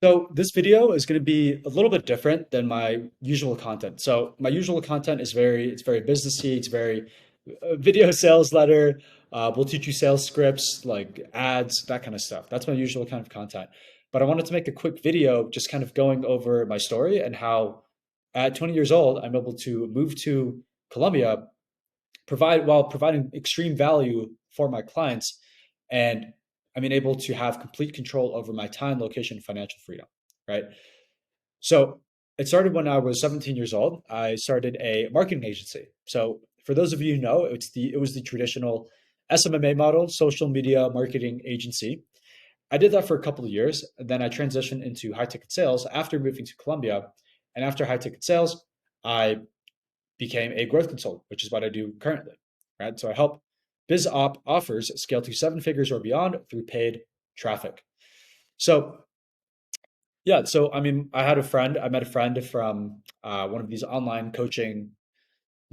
So this video is going to be a little bit different than my usual content. So my usual content is very businessy. It's very video sales letter. We'll teach you sales scripts like ads, that kind of stuff. That's my usual kind of content. But I wanted to make a quick video just kind of going over my story and how at 20 years old, I'm able to move to Colombia, provide while providing extreme value for my clients, and I mean able to have complete control over my time, location, and financial freedom. Right. So it started when I was 17 years old. I started a marketing agency. So for those of you who know, it was the traditional SMMA model, social media marketing agency. I did that for a couple of years, and then I transitioned into high ticket sales after moving to Colombia. And after high ticket sales, I became a growth consultant, which is what I do currently. Right. So I help biz op offers scale to seven figures or beyond through paid traffic. So yeah, so I mean, I met a friend from one of these online coaching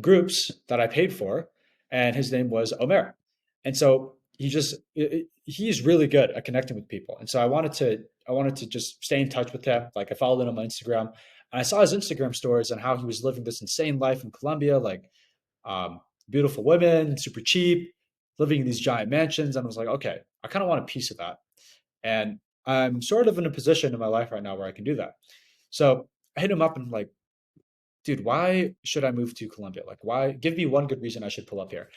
groups that I paid for, and his name was Omer. And so he's really good at connecting with people. And so I wanted to just stay in touch with him. Like I followed him on my Instagram, and I saw his Instagram stories and how he was living this insane life in Colombia, like um, beautiful women, super cheap, living in these giant mansions. And I was like, okay, I kind of want a piece of that. And I'm sort of in a position in my life right now where I can do that. So I hit him up and like, dude, why should I move to Colombia? Like, why? Give me one good reason I should pull up here.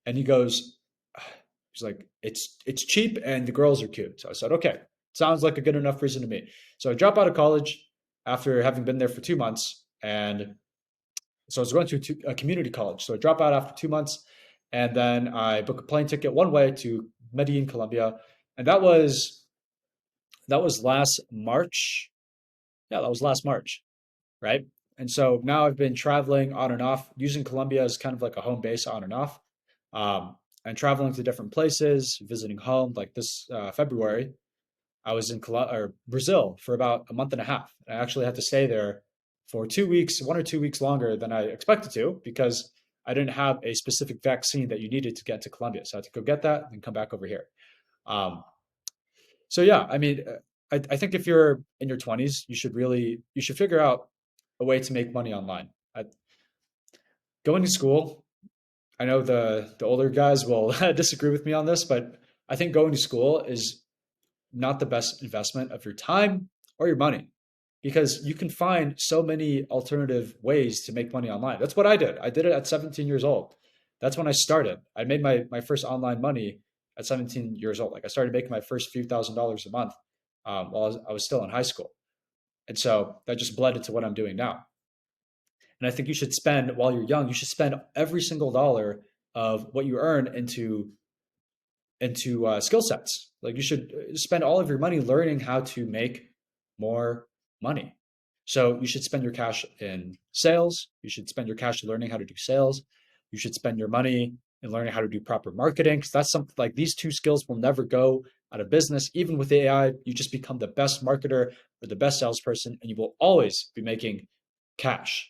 And he's like, it's cheap and the girls are cute. So I said, okay, sounds like a good enough reason to me. So I drop out of college after having been there for 2 months, and so I was going to a community college. So I drop out after 2 months, and then I book a plane ticket one way to Medellin, Colombia, and that was last March. Yeah, that was last March, right? And so now I've been traveling on and off, using Colombia as kind of like a home base on and off, and traveling to different places, visiting home. Like this February, I was in Brazil for about a month and a half. I actually had to stay there for 2 weeks, 1 or 2 weeks longer than I expected to, because I didn't have a specific vaccine that you needed to get to Colombia. So I had to go get that and come back over here. Um, so yeah, I mean, I think if you're in your 20s, you should figure out a way to make money online. Going to school, I know the older guys will disagree with me on this, but I think going to school is not the best investment of your time or your money, because you can find so many alternative ways to make money online. That's what I did. I did it at 17 years old. That's when I started. I made my first online money at 17 years old. Like I started making my first few $1,000s a month while I was still in high school. And so that just bled into what I'm doing now. And I think you should spend, while you're young, you should spend every single dollar of what you earn into skill sets. Like you should spend all of your money learning how to make more money. So you should spend your cash in sales. You should spend your cash learning how to do sales. You should spend your money in learning how to do proper marketing, because that's something like these two skills will never go out of business. Even with AI, you just become the best marketer or the best salesperson, and you will always be making cash.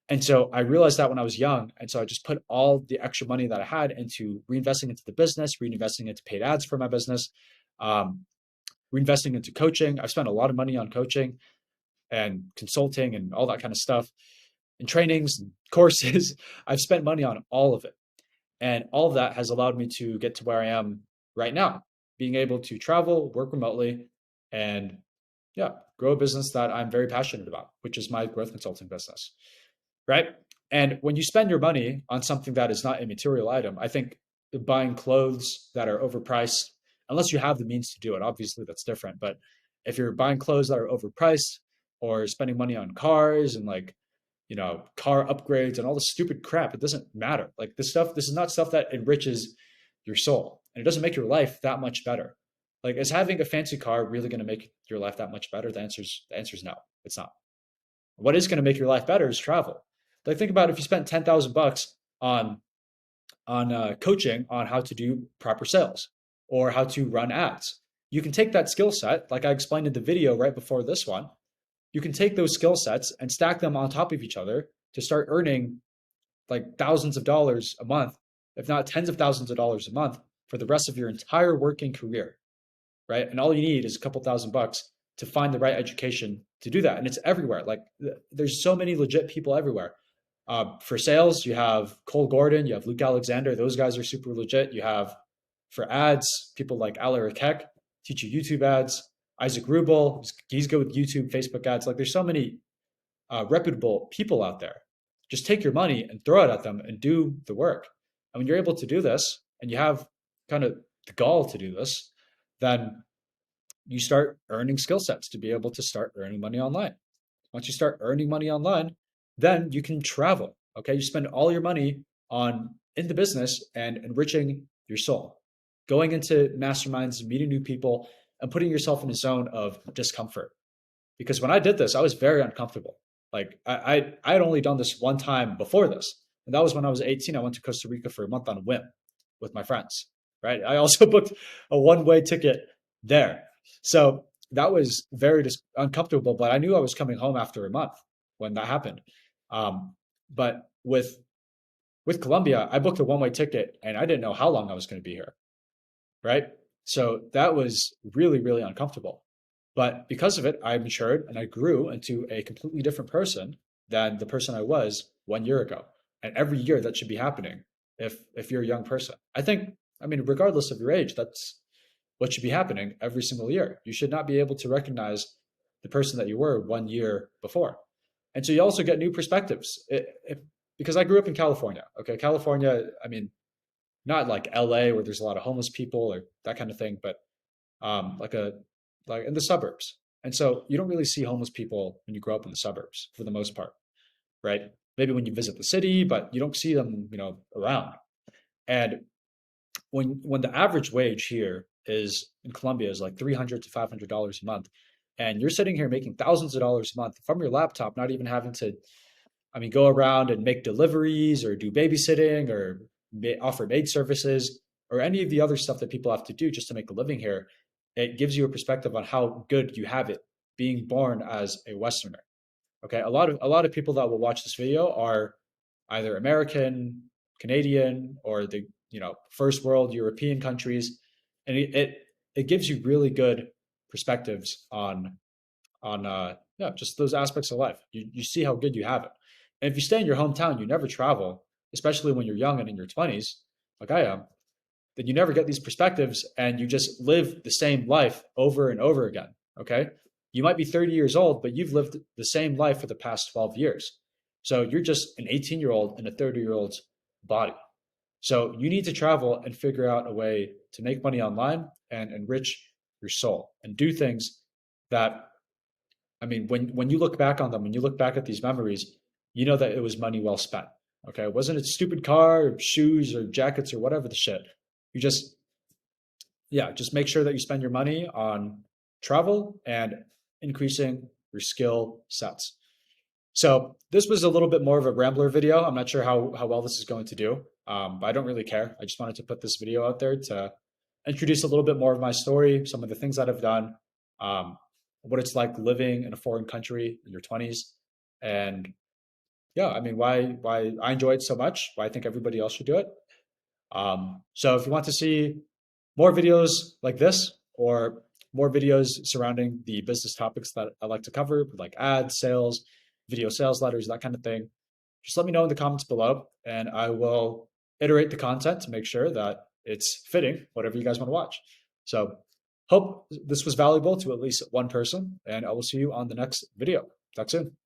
And so I realized that when I was young. And so I just put all the extra money that I had into reinvesting into the business, reinvesting into paid ads for my business, um, reinvesting into coaching. I've spent a lot of money on coaching and consulting and all that kind of stuff, and trainings and courses. I've spent money on all of it. And all of that has allowed me to get to where I am right now, being able to travel, work remotely, and yeah, grow a business that I'm very passionate about, which is my growth consulting business. Right. And when you spend your money on something that is not a material item, I think buying clothes that are overpriced, unless you have the means to do it, obviously that's different. But if you're buying clothes that are overpriced, or spending money on cars and like, car upgrades and all this stupid crap, it doesn't matter. Like this is not stuff that enriches your soul, and it doesn't make your life that much better. Like, is having a fancy car really going to make your life that much better? The answer is no, it's not. What is going to make your life better is travel. Like, think about if you spent $10,000 on coaching on how to do proper sales or how to run ads. You can take that skill set, like I explained in the video right before this one. You can take those skill sets and stack them on top of each other to start earning like thousands of dollars a month, if not tens of thousands of dollars a month, for the rest of your entire working career, right? And all you need is a couple $1,000 to find the right education to do that. And it's everywhere. Like there's so many legit people everywhere. For sales, you have Cole Gordon, you have Luke Alexander. Those guys are super legit. You have for ads, people like Alaric Heck teach you YouTube ads. Isaac Rubel, he's good with YouTube, Facebook ads. Like there's so many reputable people out there. Just take your money and throw it at them and do the work. And when you're able to do this and you have kind of the gall to do this, then you start earning skill sets to be able to start earning money online. Once you start earning money online, then you can travel. Okay. You spend all your money on in the business and enriching your soul, going into masterminds, meeting new people, and putting yourself in a zone of discomfort. Because when I did this, I was very uncomfortable. Like I had only done this one time before this, and that was when I was 18. I went to Costa Rica for a month on a whim with my friends. Right. I also booked a one-way ticket there, so that was very uncomfortable. But I knew I was coming home after a month when that happened. But with Colombia, I booked a one-way ticket, and I didn't know how long I was going to be here. Right. So that was really, really uncomfortable. But because of it, I matured and I grew into a completely different person than the person I was 1 year ago. And every year that should be happening if you're a young person. I mean, regardless of your age, that's what should be happening every single year. You should not be able to recognize the person that you were 1 year before. And so you also get new perspectives. Because I grew up in California. Okay, California, I mean, not like LA where there's a lot of homeless people or that kind of thing, but like like in the suburbs. And so you don't really see homeless people when you grow up in the suburbs for the most part, right? Maybe when you visit the city, but you don't see them, around. And when the average wage here is in Colombia is like $300 to $500 a month, and you're sitting here making thousands of dollars a month from your laptop, not even having to, I mean, go around and make deliveries or do babysitting or offer maid services or any of the other stuff that people have to do just to make a living here, it gives you a perspective on how good you have it being born as a Westerner. Okay, a lot of people that will watch this video are either American, Canadian, or the first world European countries, and it gives you really good perspectives on yeah, just those aspects of life. You see how good you have it. And if you stay in your hometown, you never travel, especially when you're young and in your 20s, like I am, then you never get these perspectives and you just live the same life over and over again. Okay. You might be 30 years old, but you've lived the same life for the past 12 years. So you're just an 18-year-old in a 30-year-old's body. So you need to travel and figure out a way to make money online and enrich your soul and do things that, I mean, when you look back on them, when you look back at these memories, you know that it was money well spent. Okay. It wasn't a stupid car or shoes or jackets or whatever the shit. You just, yeah, just make sure that you spend your money on travel and increasing your skill sets. So this was a little bit more of a rambler video. I'm not sure how well this is going to do, but I don't really care. I just wanted to put this video out there to introduce a little bit more of my story, some of the things that I've done, um, what it's like living in a foreign country in your 20s, and yeah, I mean, why I enjoy it so much, why I think everybody else should do it. So if you want to see more videos like this or more videos surrounding the business topics that I like to cover, like ads, sales, video sales letters, that kind of thing, just let me know in the comments below and I will iterate the content to make sure that it's fitting whatever you guys want to watch. So hope this was valuable to at least one person and I will see you on the next video. Talk soon.